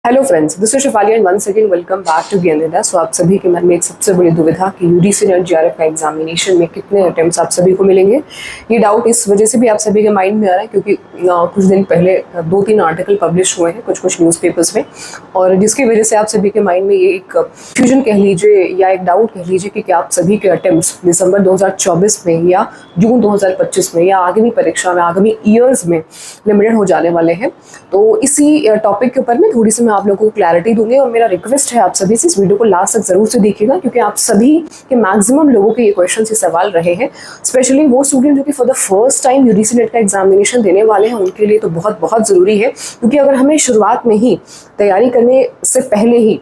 Hello friends, this is Shifali and once again welcome back to Gyanidha. So आप सभी के मन में एक सबसे बड़ी दुविधा कि यूजीसी नेट जेआरएफ का एग्जामिनेशन में कितने अटेम्प्ट्स आप सभी को मिलेंगे। ये डाउट इस वजह से भी आप सभी के माइंड में आ रहा है क्योंकि कुछ दिन पहले 2-3 आर्टिकल पब्लिश हुए हैं कुछ न्यूज़पेपर्स में, और जिसकी वजह से आप सभी के माइंड में ये एक फ्यूजन कह लीजिए या एक डाउट कह लीजिए कि क्या आप सभी के अटेम्प्ट्स दिसंबर 2024 में या जून 2025 में या आगामी परीक्षा में आगामी ईयर्स में लिमिटेड हो जाने वाले हैं। तो इसी टॉपिक के ऊपर में थोड़ी सी मैं आप लोगों को क्लैरिटी दूंगी, और मेरा रिक्वेस्ट है आप सभी से इस वीडियो को लास्ट तक जरूर से देखिएगा क्योंकि आप सभी के मैक्सिमम लोगों के ये क्वेश्चन से सवाल रहे हैं। स्पेशली वो स्टूडेंट जो कि for the first time UGC net का एग्जामिनेशन देने वाले हैं उनके लिए तो बहुत बहुत ज़रूरी है, क्योंकि अगर हमें शुरुआत में ही तैयारी करने से पहले ही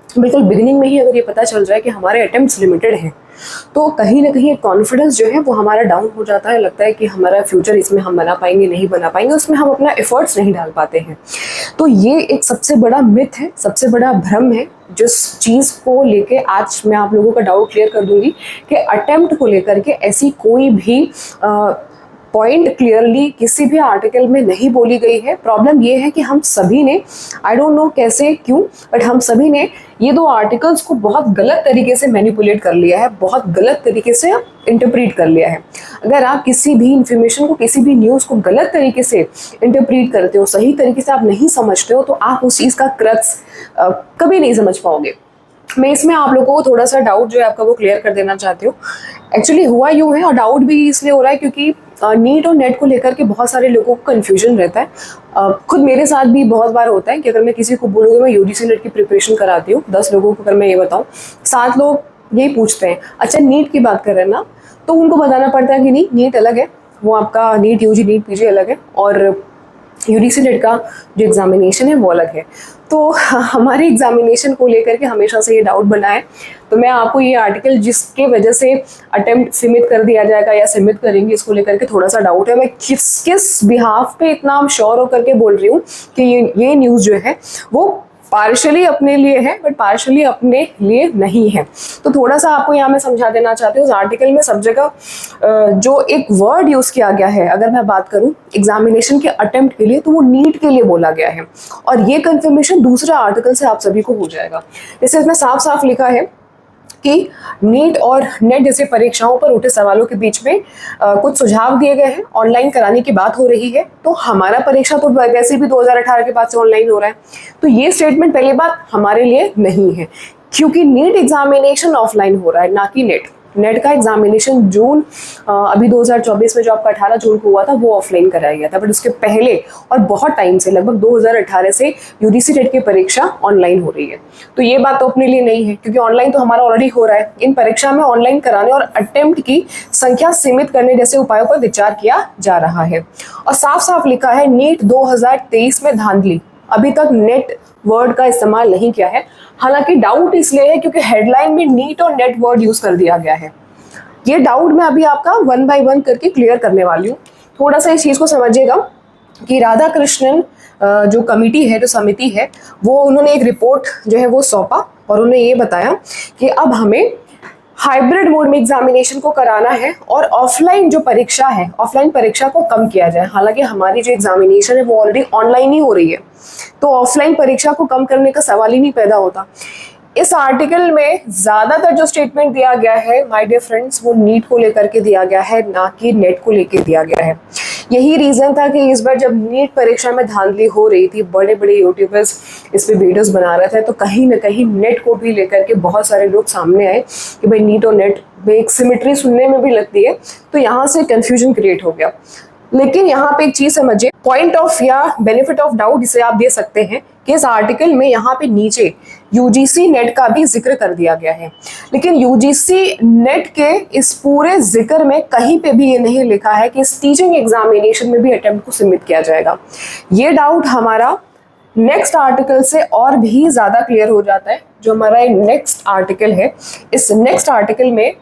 बिल्कुल बिगिनिंग में ही अगर ये पता चल जाए कि हमारे अटेम्प्ट्स लिमिटेड हैं तो कहीं ना कहीं कॉन्फिडेंस जो है वो हमारा डाउन हो जाता है। लगता है कि हमारा फ्यूचर इसमें हम बना पाएंगे नहीं बना पाएंगे, उसमें हम अपना एफर्ट्स नहीं डाल पाते हैं। तो ये एक सबसे बड़ा मिथ है, सबसे बड़ा भ्रम है जिस चीज़ को लेके आज मैं आप लोगों का डाउट क्लियर कर दूंगी कि अटेम्प्ट को लेकर के ऐसी कोई भी पॉइंट क्लियरली किसी भी आर्टिकल में नहीं बोली गई है। प्रॉब्लम ये है कि हम सभी ने, आई डोंट नो कैसे क्यों, बट हम सभी ने ये दो आर्टिकल्स को बहुत गलत तरीके से मैनिपुलेट कर लिया है, बहुत गलत तरीके से इंटरप्रीट कर लिया है। अगर आप किसी भी इंफॉर्मेशन को, किसी भी न्यूज़ को गलत तरीके से इंटरप्रीट करते हो, सही तरीके से आप नहीं समझते हो, तो आप उस चीज़ का क्रक्स कभी नहीं समझ पाओगे। मैं इसमें आप लोगों को थोड़ा सा डाउट जो है आपका वो क्लियर कर देना चाहती हूँ। एक्चुअली हुआ यूँ है, और डाउट भी इसलिए हो रहा है क्योंकि नीट और नेट को लेकर के बहुत सारे लोगों को कन्फ्यूजन रहता है। खुद मेरे साथ भी बहुत बार होता है कि अगर मैं किसी को बोलूँगी मैं यूजीसी नेट की प्रिपरेशन कराती हूँ, 10 लोगों को अगर मैं ये बताऊँ, 7 लोग यही पूछते हैं अच्छा नीट की बात कर रहे हैं ना, तो उनको बताना पड़ता है कि नहीं, नीट अलग है, वो आपका नीट यूजी नीट पीजी अलग है, और यूजीसी नेट का जो एग्जामिनेशन है वो अलग है। तो हमारे एग्जामिनेशन को लेकर के हमेशा से ये डाउट बना है। तो मैं आपको ये आर्टिकल जिसके वजह से अटेम्प्ट सीमित कर दिया जाएगा या सीमित करेंगे, इसको लेकर के थोड़ा सा डाउट है। मैं किस बिहाफ पे इतना श्योर होकर के बोल रही हूँ कि ये न्यूज़ जो है वो पार्शली अपने लिए है बट पार्शली अपने लिए नहीं है। तो थोड़ा सा आपको यहाँ मैं समझा देना चाहती हूँ। उस आर्टिकल में सब जगह जो एक वर्ड यूज़ किया गया है, अगर मैं बात करूँ एग्जामिनेशन के अटेम्प्ट के लिए, तो वो नीट के लिए बोला गया है, और ये कंफर्मेशन दूसरे आर्टिकल से आप सभी को हो जाएगा। जैसे इसमें साफ साफ लिखा है कि नीट और नेट जैसे परीक्षाओं पर उठे सवालों के बीच में कुछ सुझाव दिए गए हैं। ऑनलाइन कराने की बात हो रही है, तो हमारा परीक्षा तो वैसे भी 2018 के बाद से ऑनलाइन हो रहा है, तो ये स्टेटमेंट पहली बात हमारे लिए नहीं है, क्योंकि नीट एग्जामिनेशन ऑफलाइन हो रहा है, ना कि नेट। नेट का एग्जामिनेशन जून अभी 2024 में जो आपका 18 जून को हुआ था वो ऑफलाइन कराया गया था, बट उसके पहले और बहुत टाइम से, लगभग 2018 से यूजीसी नेट की परीक्षा ऑनलाइन हो रही है। तो ये बात तो अपने लिए नहीं है, क्योंकि ऑनलाइन तो हमारा ऑलरेडी हो रहा है। इन परीक्षा में ऑनलाइन कराने और अटेम्प्ट की संख्या सीमित करने जैसे उपायों पर विचार किया जा रहा है। और साफ साफ लिखा है नीट 2023 में धांधली, अभी तक नेट वर्ड का इस्तेमाल नहीं किया है। हालांकि डाउट इसलिए है क्योंकि हेडलाइन में नीट और नेट वर्ड यूज कर दिया गया है। ये डाउट मैं अभी आपका 1 बाय 1 करके क्लियर करने वाली हूँ। थोड़ा सा इस चीज़ को समझिएगा कि राधा कृष्णन जो कमेटी है, जो समिति है, वो उन्होंने एक रिपोर्ट जो है वो सौंपा, और उन्होंने ये बताया कि अब हमें हाइब्रिड मोड में एग्जामिनेशन को कराना है और ऑफलाइन जो परीक्षा है, ऑफलाइन परीक्षा को कम किया जाए। हालांकि हमारी जो एग्जामिनेशन है वो ऑलरेडी ऑनलाइन ही हो रही है, तो ऑफलाइन परीक्षा को कम करने का सवाल ही नहीं पैदा होता। इस आर्टिकल में ज्यादातर जो स्टेटमेंट दिया गया है माय डियर फ्रेंड्स, वो नीट को लेकर के दिया गया है, ना कि नेट को लेकर दिया गया है। यही रीजन था कि इस बार जब नीट परीक्षा में धांधली हो रही थी, बड़े बड़े यूट्यूबर्स इस पे वीडियोस बना रहे थे, तो कहीं ना कहीं नेट को भी लेकर के बहुत सारे लोग सामने आए कि भाई नीट और नेट में एक सिमेट्री सुनने में भी लगती है, तो यहाँ से कंफ्यूजन क्रिएट हो गया। लेकिन यहाँ पे एक चीज समझिए, पॉइंट ऑफ या बेनिफिट ऑफ डाउट इसे आप दे सकते हैं कि इस आर्टिकल में यहाँ पे नीचे यूजीसी नेट का भी जिक्र कर दिया गया है, लेकिन यूजीसी नेट के इस पूरे जिक्र में कहीं पे भी ये नहीं लिखा है कि इस टीचिंग एग्जामिनेशन में भी अटेम्प्ट को सीमित किया जाएगा। ये डाउट हमारा नेक्स्ट आर्टिकल से और भी ज्यादा क्लियर हो जाता है। जो हमारा नेक्स्ट आर्टिकल है, इस नेक्स्ट आर्टिकल में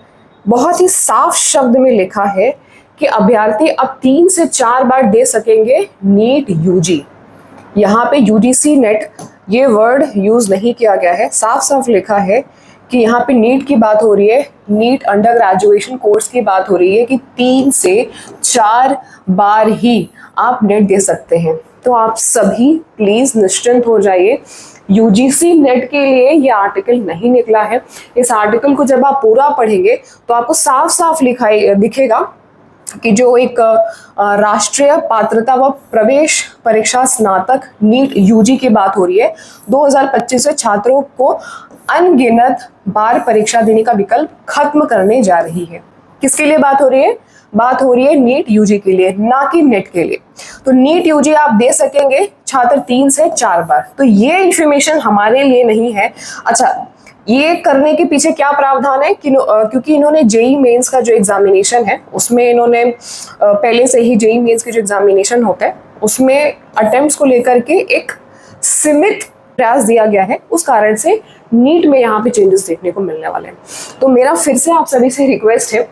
बहुत ही साफ शब्द में लिखा है कि अभ्यर्थी अब 3 से 4 बार दे सकेंगे नीट यूजी। यहाँ पे यूजीसी नेट ये वर्ड यूज नहीं किया गया है, साफ साफ लिखा है कि यहाँ पे नीट की बात हो रही है, नीट अंडर ग्रेजुएशन कोर्स की बात हो रही है कि 3 से 4 बार ही आप नेट दे सकते हैं। तो आप सभी प्लीज निश्चिंत हो जाइए, यूजीसी नेट के लिए ये आर्टिकल नहीं निकला है। इस आर्टिकल को जब आप पूरा पढ़ेंगे तो आपको साफ साफ दिखेगा कि जो एक राष्ट्रीय पात्रता व प्रवेश परीक्षा स्नातक नीट यूजी की बात हो रही है, 2025 से छात्रों को अनगिनत बार परीक्षा देने का विकल्प खत्म करने जा रही है। किसके लिए बात हो रही है? बात हो रही है नीट यूजी के लिए, ना कि नेट के लिए। तो नीट यूजी आप दे सकेंगे छात्र 3 से 4 बार। तो ये इंफॉर्मेशन हमारे लिए नहीं है। अच्छा, ये करने के पीछे क्या प्रावधान है कि क्योंकि इन्होंने जेई मेंस का जो एग्जामिनेशन है उसमें इन्होंने पहले से ही जेई मेंस के जो एग्जामिनेशन होता है उसमें अटेम्प्ट्स को लेकर के एक सीमित प्रयास दिया गया है। उस कारण से नीट में यहाँ पे चेंजेस देखने को मिलने वाले हैं। तो मेरा फिर से आप सभी से रिक्वेस्ट है,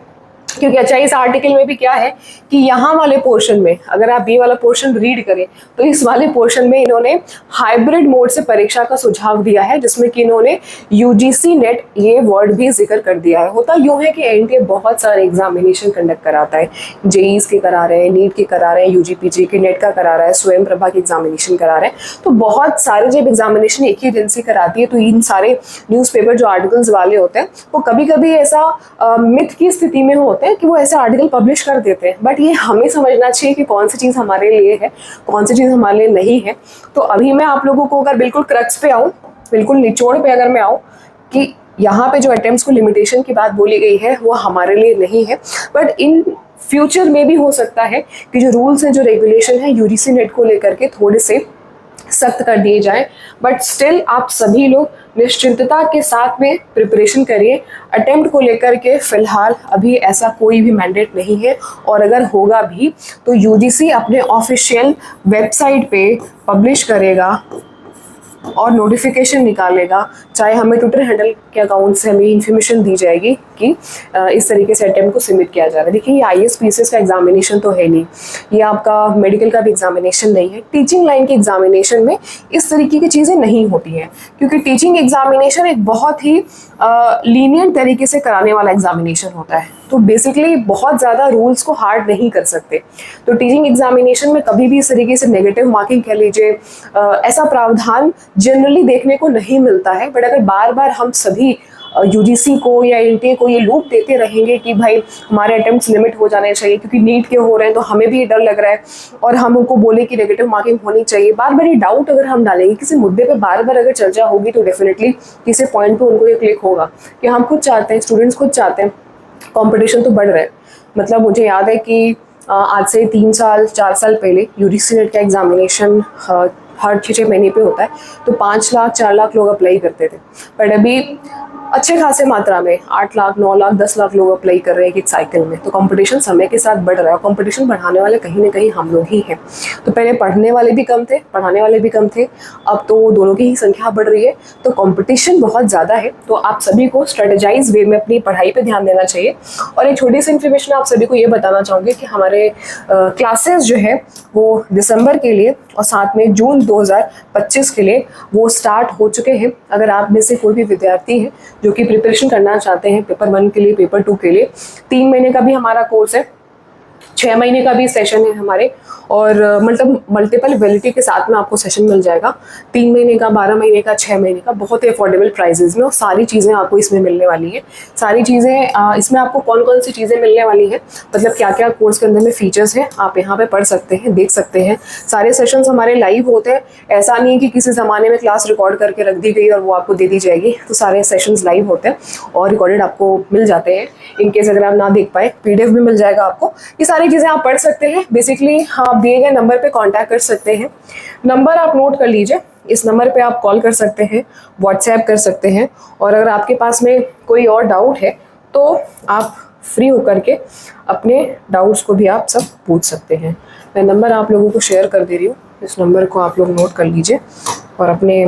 क्योंकि अच्छा इस आर्टिकल में भी क्या है कि यहाँ वाले पोर्शन में अगर आप ये वाला पोर्शन रीड करें तो इस वाले पोर्शन में इन्होंने हाइब्रिड मोड से परीक्षा का सुझाव दिया है, जिसमें कि इन्होंने यूजीसी नेट ये वर्ड भी जिक्र कर दिया है। होता यूँ है कि एनटीए बहुत सारे एग्जामिनेशन कंडक्ट कराता है, जेईस के करा रहे हैं, नीट के करा रहे हैं, यूजीपीजी के नेट का करा रहा है, स्वयं प्रभा के एग्जामिनेशन करा रहे हैं। तो बहुत सारे जब एग्जामिनेशन एक ही एजेंसी कराती है तो इन सारे न्यूज़पेपर जो आर्टिकल्स वाले होते हैं वो कभी कभी ऐसा मिथ की स्थिति में होते हैं कि वो ऐसे आर्टिकल पब्लिश कर देते हैं। बट ये हमें समझना चाहिए कि कौन सी चीज़ हमारे लिए है, कौन सी चीज़ हमारे लिए नहीं है। तो अभी मैं आप लोगों को अगर बिल्कुल क्रक्स पे आऊँ, बिल्कुल निचोड़ पे अगर मैं आऊँ कि यहाँ पे जो अटेम्प्ट्स को लिमिटेशन की बात बोली गई है वो हमारे लिए नहीं है, बट इन फ्यूचर में भी हो सकता है कि जो रूल्स हैं, जो रेगुलेशन है यूजीसी नेट को लेकर के थोड़े से सख्त कर दिए जाएं। बट स्टिल आप सभी लोग निश्चिंतता के साथ में प्रिपरेशन करिए। अटेम्प्ट को लेकर के फिलहाल अभी ऐसा कोई भी मैंडेट नहीं है, और अगर होगा भी तो यूजीसी अपने ऑफिशियल वेबसाइट पे पब्लिश करेगा और नोटिफिकेशन निकालेगा। चाहे हमें ट्विटर हैंडल के अकाउंट से हमें इन्फॉर्मेशन दी जाएगी कि इस तरीके से अटेम्प्ट को सीमित किया जा रहा है। देखिए, ये आईएएस पीसीएस का एग्जामिनेशन तो है नहीं, ये आपका मेडिकल का भी एग्जामिनेशन नहीं है। टीचिंग लाइन के एग्जामिनेशन में इस तरीके की चीज़ें नहीं होती हैं, क्योंकि टीचिंग एग्जामिनेशन एक बहुत ही लीनियंट तरीके से कराने वाला एग्जामिनेशन होता है। तो बेसिकली बहुत ज़्यादा रूल्स को हार्ड नहीं कर सकते। तो टीचिंग एग्जामिनेशन में कभी भी इस तरीके से नेगेटिव मार्किंग कह लीजिए, ऐसा प्रावधान जनरली देखने को नहीं मिलता है। बट अगर बार बार हम सभी यूजीसी को या एनटीए को ये लूप देते रहेंगे कि भाई हमारे अटेम्प्ट्स लिमिट हो जाने चाहिए क्योंकि नीट के हो रहे हैं, तो हमें भी डर लग रहा है, और हम उनको बोले कि नेगेटिव मार्किंग होनी चाहिए, बार बार ये डाउट अगर हम डालेंगे किसी मुद्दे पे बार बार अगर चर्चा होगी तो डेफिनेटली किसी पॉइंट पे उनको ये क्लिक होगा कि हम खुद चाहते हैं, स्टूडेंट्स खुद चाहते हैं। कंपटीशन तो बढ़ रहा है। मतलब मुझे याद है कि आज से 3 साल 4 साल पहले यूजीसी नेट का एग्जामिनेशन हर 6 महीने पे होता है, तो 5 लाख 4 लाख लोग अप्लाई करते थे। बट अभी अच्छे खासे मात्रा में 8 लाख 9 लाख 10 लाख लोग अप्लाई कर रहे हैं एक साइकिल में। तो कंपटीशन समय के साथ बढ़ रहा है, कंपटीशन बढ़ाने वाले कहीं ना कहीं हम लोग ही हैं। तो पहले पढ़ने वाले भी कम थे, पढ़ाने वाले भी कम थे, अब तो दोनों की ही संख्या बढ़ रही है। तो कंपटीशन बहुत ज़्यादा है। तो आप सभी को स्ट्रेटेजाइज वे में अपनी पढ़ाई पर ध्यान देना चाहिए। और एक छोटी सी इन्फॉर्मेशन आप सभी को ये बताना चाहूँगी कि हमारे क्लासेस जो है वो दिसंबर के लिए और साथ में जून 2025 के लिए वो स्टार्ट हो चुके हैं। अगर आप में से कोई भी विद्यार्थी है जो कि प्रिपरेशन करना चाहते हैं पेपर 1 के लिए, पेपर 2 के लिए, 3 महीने का भी हमारा कोर्स है, 6 महीने का भी सेशन है हमारे, और मल्टीपल वैलिडिटी के साथ में आपको सेशन मिल जाएगा। 3 महीने का, 12 महीने का, 6 महीने का, बहुत ही अफोर्डेबल प्राइजेज में, और सारी चीज़ें आपको इसमें मिलने वाली हैं। सारी चीज़ें इसमें आपको कौन कौन सी चीज़ें मिलने वाली हैं, मतलब क्या क्या कोर्स के अंदर में फीचर्स हैं, आप यहाँ पे पढ़ सकते हैं, देख सकते हैं। सारे सेशंस हमारे लाइव होते हैं, ऐसा नहीं है कि किसी ज़माने में क्लास रिकॉर्ड करके रख दी गई और वो आपको दे दी जाएगी। तो सारे सेशंस लाइव होते हैं और रिकॉर्डेड आपको मिल जाते हैं। इनकेस अगर आप ना देख पाए, PDF भी मिल जाएगा आपको। ये सारी चीज़ें आप पढ़ सकते हैं। बेसिकली आप दिए गए नंबर पे कांटेक्ट कर सकते हैं। नंबर आप नोट कर लीजिए, इस नंबर पे आप कॉल कर सकते हैं, व्हाट्सएप कर सकते हैं, और अगर आपके पास में कोई और डाउट है तो आप फ्री होकर के अपने डाउट्स को भी आप सब पूछ सकते हैं। मैं नंबर आप लोगों को शेयर कर दे रही हूँ, इस नंबर को आप लोग नोट कर लीजिए और अपने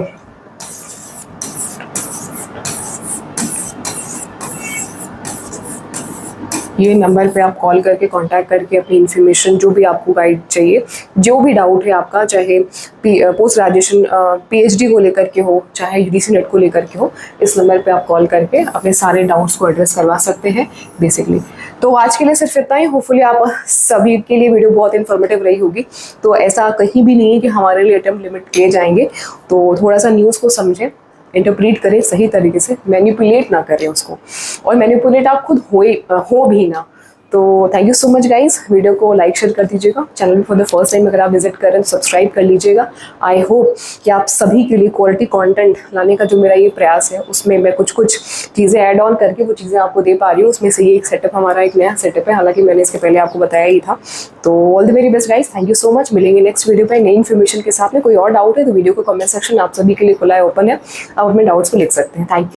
ये नंबर पे आप कॉल करके कांटेक्ट करके अपनी इन्फॉर्मेशन, जो भी आपको गाइड चाहिए, जो भी डाउट है आपका, चाहे पोस्ट ग्रेजुएशन PhD को लेकर के हो, चाहे UGC नेट को लेकर के हो, इस नंबर पे आप कॉल करके अपने सारे डाउट्स को एड्रेस करवा सकते हैं बेसिकली। तो आज के लिए सिर्फ इतना ही। होपफुली आप सभी के लिए वीडियो बहुत इन्फॉर्मेटिव रही होगी। तो ऐसा कहीं भी नहीं है कि हमारे लिए अटेम्प्ट लिमिट किए जाएंगे, तो थोड़ा सा न्यूज़ को समझें, इंटरप्रीट करें सही तरीके से, मैनिपुलेट ना करें उसको, और मैनिपुलेट आप खुद हो भी ना। तो thank you so much guys. Video को लाइक शेयर कर दीजिएगा। चैनल में फॉर द फर्स्ट टाइम अगर आप विजिट करें तो सब्सक्राइब कर लीजिएगा। आई होप कि आप सभी के लिए क्वालिटी कंटेंट लाने का जो मेरा ये प्रयास है, उसमें मैं कुछ चीज़ें ऐड ऑन करके वो चीज़ें आपको दे पा रही हूँ। उसमें से ये एक सेटअप, हमारा एक नया सेटअप है, हालांकि मैंने इसके पहले आपको बताया ही था। तो all the very best guys, thank you so much. मिलेंगे नेक्स्ट वीडियो पर नई इन्फॉर्मेशन के साथ में। कोई और डाउट है तो वीडियो को कमेंट सेक्शन आप सभी के लिए खुला है, ओपन है, आप अपने डाउट्स को लिख सकते हैं। Thank you.